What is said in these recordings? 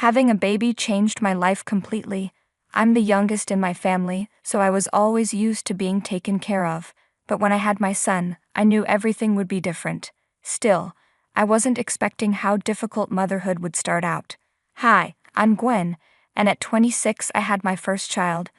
Having a baby changed my life completely. I'm the youngest in my family, so I was always used to being taken care of. But when I had my son, I knew everything would be different. Still, I wasn't expecting how difficult motherhood would start out. Hi, I'm Gwen, and at 26 I had my first child.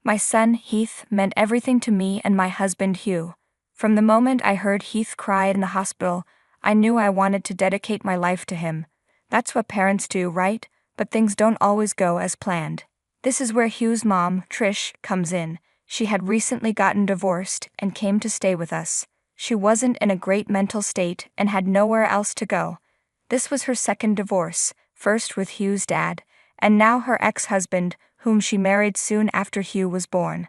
My son, Heath, meant everything to me and my husband, Hugh. From the moment I heard Heath cry in the hospital, I knew I wanted to dedicate my life to him. That's what parents do, right? But things don't always go as planned. This is where Hugh's mom, Trish, comes in. She had recently gotten divorced and came to stay with us. She wasn't in a great mental state and had nowhere else to go. This was her second divorce, first with Hugh's dad, and now her ex-husband, whom she married soon after Hugh was born.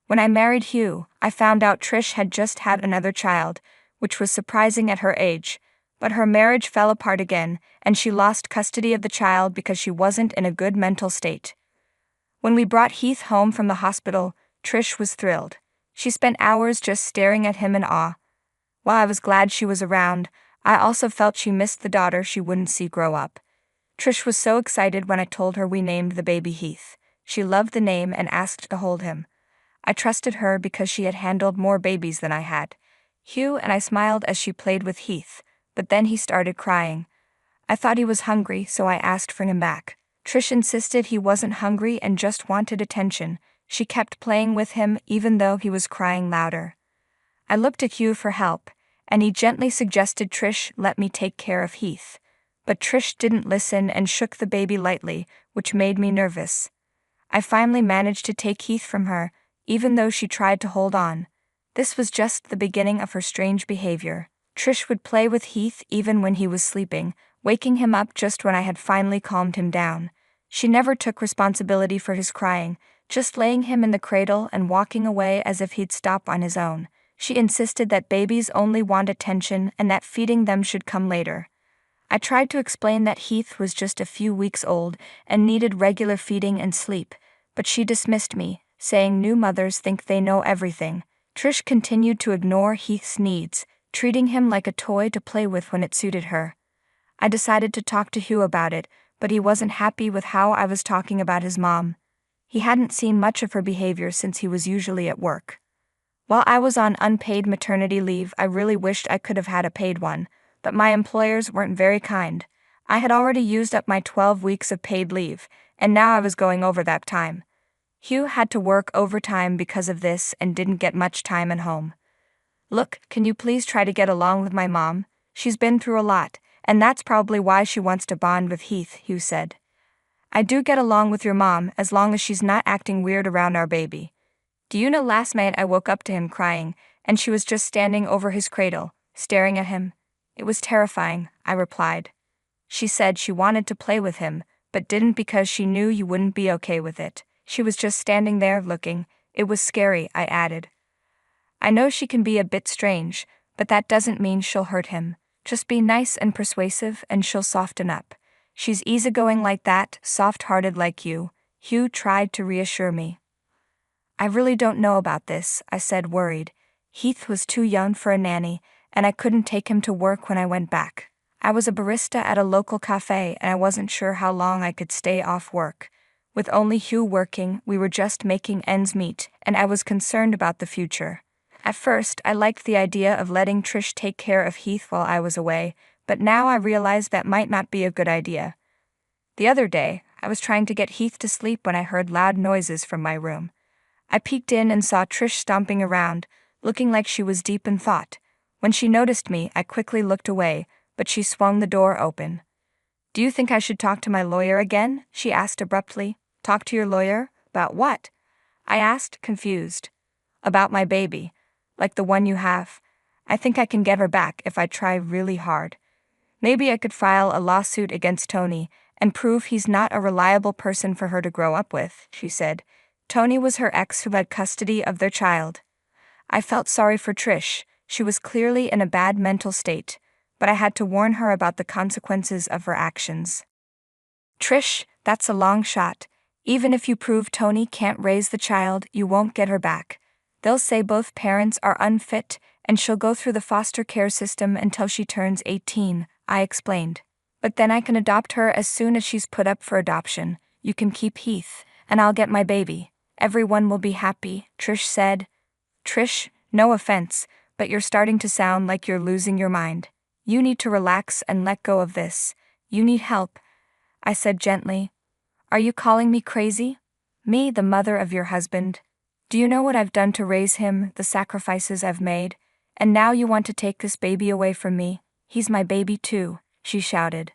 When I married Hugh, I found out Trish had just had another child, which was surprising at her age. But her marriage fell apart again, and she lost custody of the child because she wasn't in a good mental state. When we brought Heath home from the hospital, Trish was thrilled. She spent hours just staring at him in awe. While I was glad she was around, I also felt she missed the daughter she wouldn't see grow up. Trish was so excited when I told her we named the baby Heath. She loved the name and asked to hold him. I trusted her because she had handled more babies than I had. Hugh and I smiled as she played with Heath, but then he started crying. I thought he was hungry, so I asked for him back. Trish insisted he wasn't hungry and just wanted attention. She kept playing with him even though he was crying louder. I looked at Hugh for help, and he gently suggested Trish let me take care of Heath. But Trish didn't listen and shook the baby lightly, which made me nervous. I finally managed to take Heath from her, even though she tried to hold on. This was just the beginning of her strange behavior. Trish would play with Heath even when he was sleeping, waking him up just when I had finally calmed him down. She never took responsibility for his crying, just laying him in the cradle and walking away as if he'd stop on his own. She insisted that babies only want attention and that feeding them should come later. I tried to explain that Heath was just a few weeks old and needed regular feeding and sleep, but she dismissed me, saying new mothers think they know everything. Trish continued to ignore Heath's needs, treating him like a toy to play with when it suited her. I decided to talk to Hugh about it, but he wasn't happy with how I was talking about his mom. He hadn't seen much of her behavior since he was usually at work. While I was on unpaid maternity leave, I really wished I could have had a paid one, but my employers weren't very kind. I had already used up my 12 weeks of paid leave, and now I was going over that time. Hugh had to work overtime because of this and didn't get much time at home. Look, can you please try to get along with my mom? She's been through a lot, and that's probably why she wants to bond with Heath, Hugh said. I do get along with your mom as long as she's not acting weird around our baby. Do you know last night I woke up to him crying, and she was just standing over his cradle, staring at him. It was terrifying, I replied. She said she wanted to play with him, but didn't because she knew you wouldn't be okay with it. She was just standing there looking. It was scary, I added. I know she can be a bit strange, but that doesn't mean she'll hurt him. Just be nice and persuasive and she'll soften up. She's easygoing like that, soft-hearted like you. Hugh tried to reassure me. I really don't know about this, I said, worried. Heath was too young for a nanny, and I couldn't take him to work when I went back. I was a barista at a local cafe and I wasn't sure how long I could stay off work. With only Hugh working, we were just making ends meet, and I was concerned about the future. At first, I liked the idea of letting Trish take care of Heath while I was away, but now I realized that might not be a good idea. The other day, I was trying to get Heath to sleep when I heard loud noises from my room. I peeked in and saw Trish stomping around, looking like she was deep in thought. When she noticed me, I quickly looked away, but she swung the door open. Do you think I should talk to my lawyer again? She asked abruptly. Talk to your lawyer? About what? I asked, confused. About my baby. Like the one you have. I think I can get her back if I try really hard. Maybe I could file a lawsuit against Tony and prove he's not a reliable person for her to grow up with, she said. Tony was her ex who had custody of their child. I felt sorry for Trish. She was clearly in a bad mental state, but I had to warn her about the consequences of her actions. Trish, that's a long shot. Even if you prove Tony can't raise the child, you won't get her back. They'll say both parents are unfit, and she'll go through the foster care system until she turns 18, I explained. But then I can adopt her as soon as she's put up for adoption. You can keep Heath, and I'll get my baby. Everyone will be happy, Trish said. Trish, no offense, but you're starting to sound like you're losing your mind. You need to relax and let go of this. You need help, I said gently. Are you calling me crazy? Me, the mother of your husband? Do you know what I've done to raise him, the sacrifices I've made? And now you want to take this baby away from me? He's my baby too, she shouted.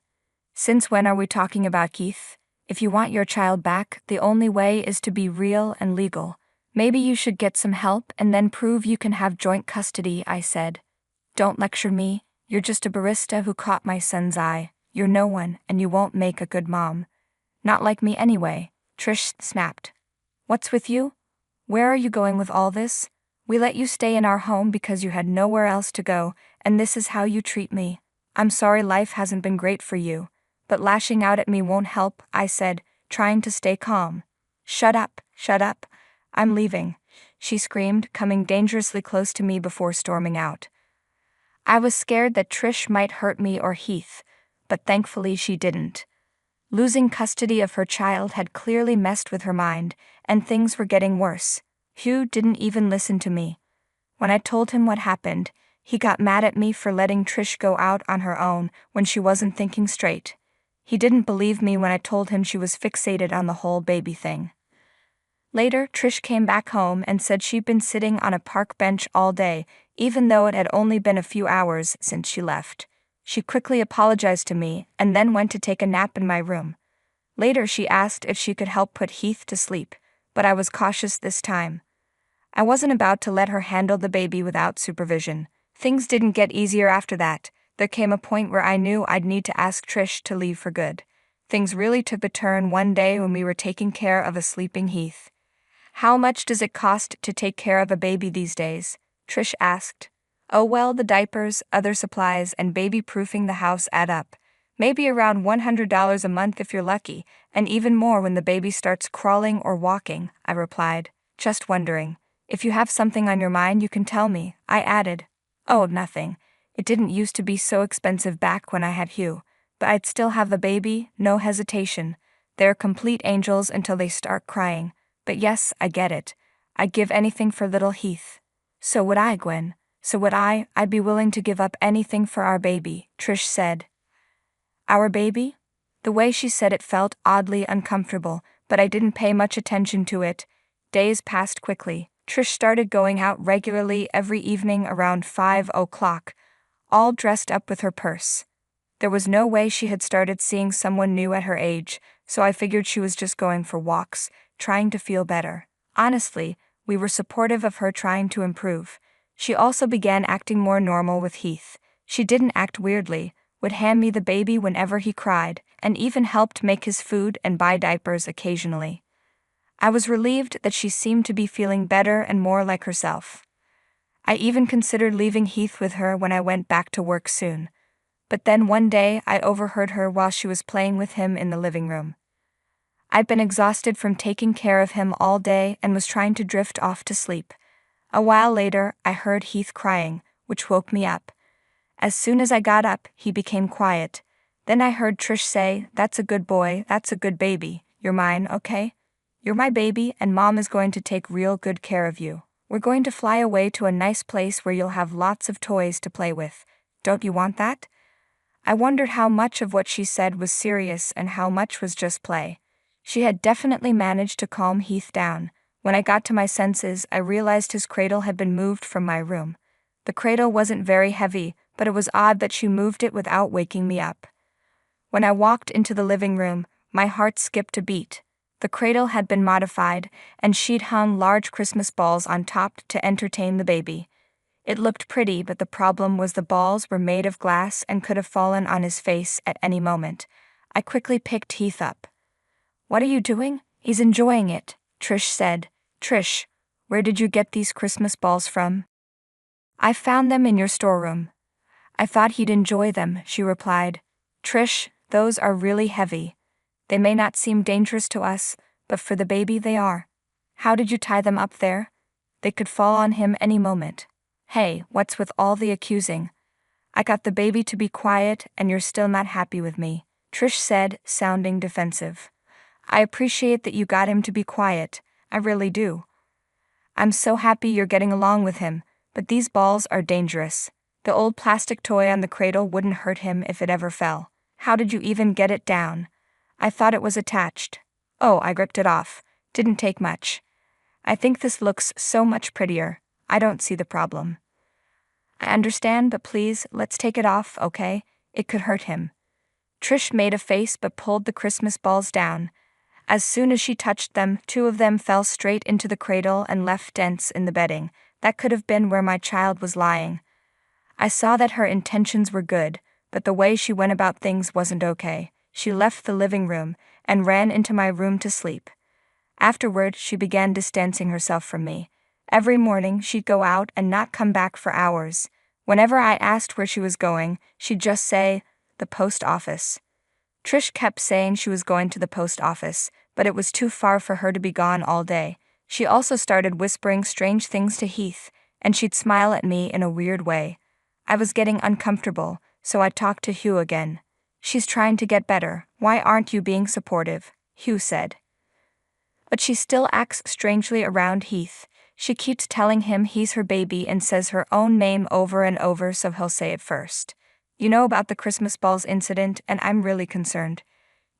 Since when are we talking about Heath? If you want your child back, the only way is to be real and legal. Maybe you should get some help and then prove you can have joint custody, I said. Don't lecture me, you're just a barista who caught my son's eye. You're no one, and you won't make a good mom. Not like me anyway, Trish snapped. What's with you? Where are you going with all this? We let you stay in our home because you had nowhere else to go, and this is how you treat me. I'm sorry life hasn't been great for you, but lashing out at me won't help, I said, trying to stay calm. Shut up, I'm leaving, she screamed, coming dangerously close to me before storming out. I was scared that Trish might hurt me or Heath, but thankfully she didn't. Losing custody of her child had clearly messed with her mind, and things were getting worse. Hugh didn't even listen to me. When I told him what happened, he got mad at me for letting Trish go out on her own when she wasn't thinking straight. He didn't believe me when I told him she was fixated on the whole baby thing. Later, Trish came back home and said she'd been sitting on a park bench all day, even though it had only been a few hours since she left. She quickly apologized to me and then went to take a nap in my room. Later she asked if she could help put Heath to sleep, but I was cautious this time. I wasn't about to let her handle the baby without supervision. Things didn't get easier after that. There came a point where I knew I'd need to ask Trish to leave for good. Things really took a turn one day when we were taking care of a sleeping Heath. How much does it cost to take care of a baby these days? Trish asked. Oh well, the diapers, other supplies, and baby-proofing the house add up. Maybe around $100 a month if you're lucky, and even more when the baby starts crawling or walking, I replied, just wondering. If you have something on your mind you can tell me, I added. Oh, nothing. It didn't used to be so expensive back when I had Hugh, but I'd still have the baby, no hesitation. They're complete angels until they start crying. But yes, I get it. I'd give anything for little Heath. So would I, Gwen. So would I. I'd be willing to give up anything for our baby, Trish said. Our baby? The way she said it felt oddly uncomfortable, but I didn't pay much attention to it. Days passed quickly. Trish started going out regularly every evening around 5 o'clock, all dressed up with her purse. There was no way she had started seeing someone new at her age, so I figured she was just going for walks, trying to feel better. Honestly, we were supportive of her trying to improve. She also began acting more normal with Heath. She didn't act weirdly, would hand me the baby whenever he cried, and even helped make his food and buy diapers occasionally. I was relieved that she seemed to be feeling better and more like herself. I even considered leaving Heath with her when I went back to work soon. But then one day I overheard her while she was playing with him in the living room. I'd been exhausted from taking care of him all day and was trying to drift off to sleep. A while later, I heard Heath crying, which woke me up. As soon as I got up, he became quiet. Then I heard Trish say, "That's a good boy, that's a good baby. You're mine, okay? You're my baby, and Mom is going to take real good care of you. We're going to fly away to a nice place where you'll have lots of toys to play with. Don't you want that?" I wondered how much of what she said was serious and how much was just play. She had definitely managed to calm Heath down. When I got to my senses, I realized his cradle had been moved from my room. The cradle wasn't very heavy, but it was odd that she moved it without waking me up. When I walked into the living room, my heart skipped a beat. The cradle had been modified, and she'd hung large Christmas balls on top to entertain the baby. It looked pretty, but the problem was the balls were made of glass and could have fallen on his face at any moment. I quickly picked Heath up. "What are you doing?" "He's enjoying it," Trish said. "Trish, where did you get these Christmas balls from?" "I found them in your storeroom." "I thought he'd enjoy them," she replied. "Trish, those are really heavy. They may not seem dangerous to us, but for the baby they are. How did you tie them up there? They could fall on him any moment." "Hey, what's with all the accusing?" I got the baby to be quiet and you're still not happy with me, Trish said, sounding defensive. I appreciate that you got him to be quiet, I really do. I'm so happy you're getting along with him, but these balls are dangerous. The old plastic toy on the cradle wouldn't hurt him if it ever fell. How did you even get it down? I thought it was attached. Oh, I ripped it off. Didn't take much. I think this looks so much prettier. I don't see the problem. I understand, but please, let's take it off, okay? It could hurt him. Trish made a face but pulled the Christmas balls down. As soon as she touched them, 2 of them fell straight into the cradle and left dents in the bedding. That could have been where my child was lying. I saw that her intentions were good, but the way she went about things wasn't okay. She left the living room and ran into my room to sleep. Afterward, she began distancing herself from me. Every morning, she'd go out and not come back for hours. Whenever I asked where she was going, she'd just say, "The post office." Trish kept saying she was going to the post office, but it was too far for her to be gone all day. She also started whispering strange things to Heath, and she'd smile at me in a weird way. I was getting uncomfortable, so I talked to Hugh again. "She's trying to get better. Why aren't you being supportive?" Hugh said. But she still acts strangely around Heath. She keeps telling him he's her baby and says her own name over and over so he'll say it first. You know about the Christmas balls incident, and I'm really concerned.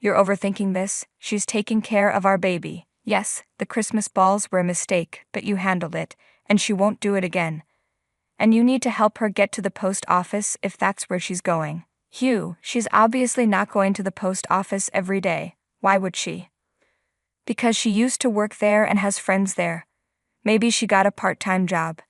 You're overthinking this. She's taking care of our baby. Yes, the Christmas balls were a mistake, but you handled it, and she won't do it again. And you need to help her get to the post office if that's where she's going. Hugh, she's obviously not going to the post office every day. Why would she? Because she used to work there and has friends there. Maybe she got a part-time job.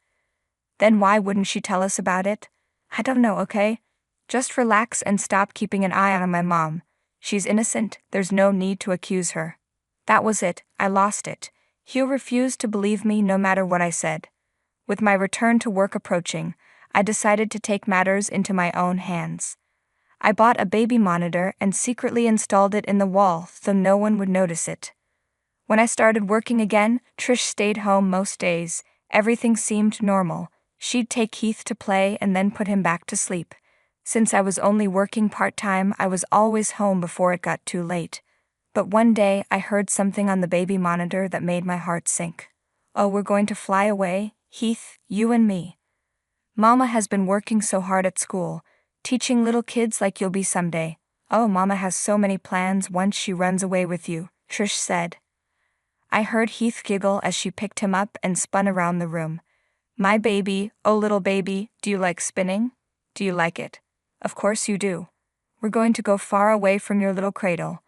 Then why wouldn't she tell us about it? I don't know, okay? Just relax and stop keeping an eye on my mom. She's innocent, there's no need to accuse her. That was it, I lost it. Hugh refused to believe me no matter what I said. With my return to work approaching, I decided to take matters into my own hands. I bought a baby monitor and secretly installed it in the wall so no one would notice it. When I started working again, Trish stayed home most days. Everything seemed normal. She'd take Heath to play and then put him back to sleep. Since I was only working part-time, I was always home before it got too late. But one day, I heard something on the baby monitor that made my heart sink. "Oh, we're going to fly away, Heath, you and me. Mama has been working so hard at school, teaching little kids like you'll be someday. Oh, Mama has so many plans once she runs away with you," Trish said. I heard Heath giggle as she picked him up and spun around the room. "My baby, oh little baby, do you like spinning? Do you like it? Of course you do. We're going to go far away from your little cradle.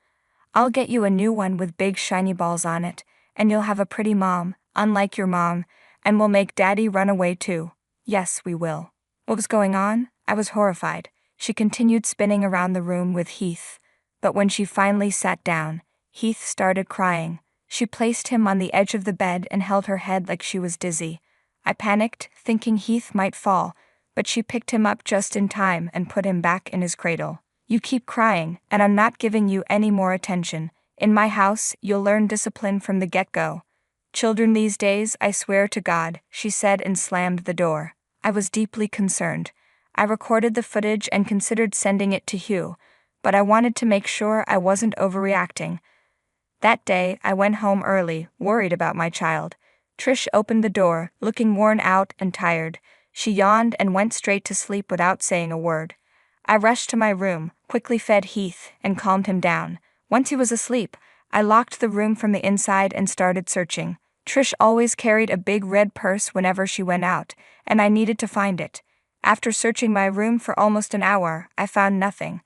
I'll get you a new one with big shiny balls on it, and you'll have a pretty mom, unlike your mom, and we'll make Daddy run away too. Yes, we will." What was going on? I was horrified. She continued spinning around the room with Heath, but when she finally sat down, Heath started crying. She placed him on the edge of the bed and held her head like she was dizzy. I panicked, thinking Heath might fall, but she picked him up just in time and put him back in his cradle. "You keep crying, and I'm not giving you any more attention. In my house, you'll learn discipline from the get-go. Children these days, I swear to God," she said and slammed the door. I was deeply concerned. I recorded the footage and considered sending it to Hugh, but I wanted to make sure I wasn't overreacting. That day, I went home early, worried about my child. Trish opened the door, looking worn out and tired. She yawned and went straight to sleep without saying a word. I rushed to my room, quickly fed Heath, and calmed him down. Once he was asleep, I locked the room from the inside and started searching. Trish always carried a big red purse whenever she went out, and I needed to find it. After searching my room for almost an hour, I found nothing.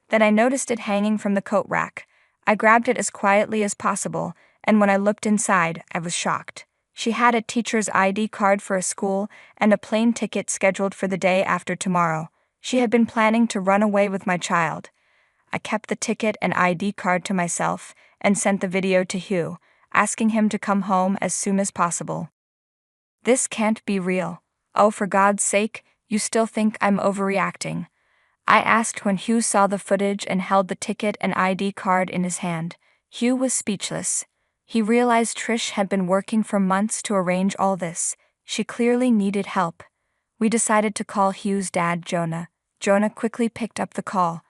Then I noticed it hanging from the coat rack. I grabbed it as quietly as possible, and when I looked inside, I was shocked. She had a teacher's ID card for a school and a plane ticket scheduled for the day after tomorrow. She had been planning to run away with my child. I kept the ticket and ID card to myself and sent the video to Hugh, asking him to come home as soon as possible. "This can't be real. Oh, for God's sake, you still think I'm overreacting?" I asked when Hugh saw the footage and held the ticket and ID card in his hand. Hugh was speechless. He realized Trish had been working for months to arrange all this. She clearly needed help. We decided to call Hugh's dad, Jonah. Jonah quickly picked up the call.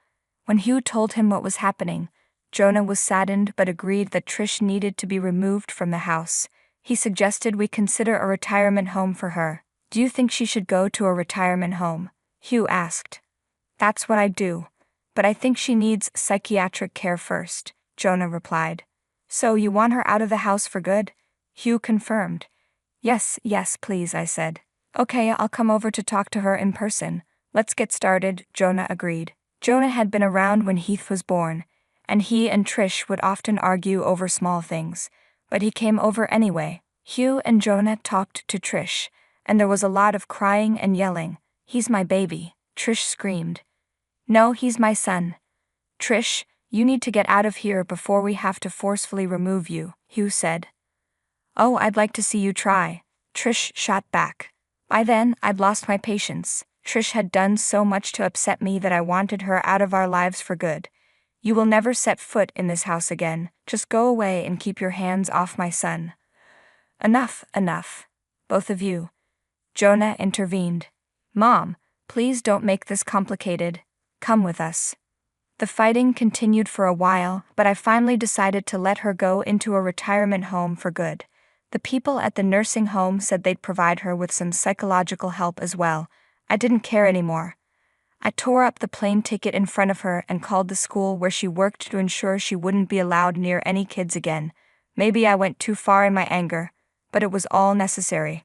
When Hugh told him what was happening, Jonah was saddened but agreed that Trish needed to be removed from the house. He suggested we consider a retirement home for her. Do you think she should go to a retirement home? Hugh asked. That's what I do. But I think she needs psychiatric care first, Jonah replied. So you want her out of the house for good? Hugh confirmed. Yes, please, I said. Okay, I'll come over to talk to her in person. Let's get started, Jonah agreed. Jonah had been around when Heath was born, and he and Trish would often argue over small things, but he came over anyway. Hugh and Jonah talked to Trish, and there was a lot of crying and yelling. He's my baby, Trish screamed. No, he's my son. Trish, you need to get out of here before we have to forcefully remove you, Hugh said. Oh, I'd like to see you try, Trish shot back. By then, I'd lost my patience. Trish had done so much to upset me that I wanted her out of our lives for good. You will never set foot in this house again. Just go away and keep your hands off my son. Enough. Both of you. Jonah intervened. Mom, please don't make this complicated. Come with us. The fighting continued for a while, but I finally decided to let her go into a retirement home for good. The people at the nursing home said they'd provide her with some psychological help as well. I didn't care anymore. I tore up the plane ticket in front of her and called the school where she worked to ensure she wouldn't be allowed near any kids again. Maybe I went too far in my anger, but it was all necessary.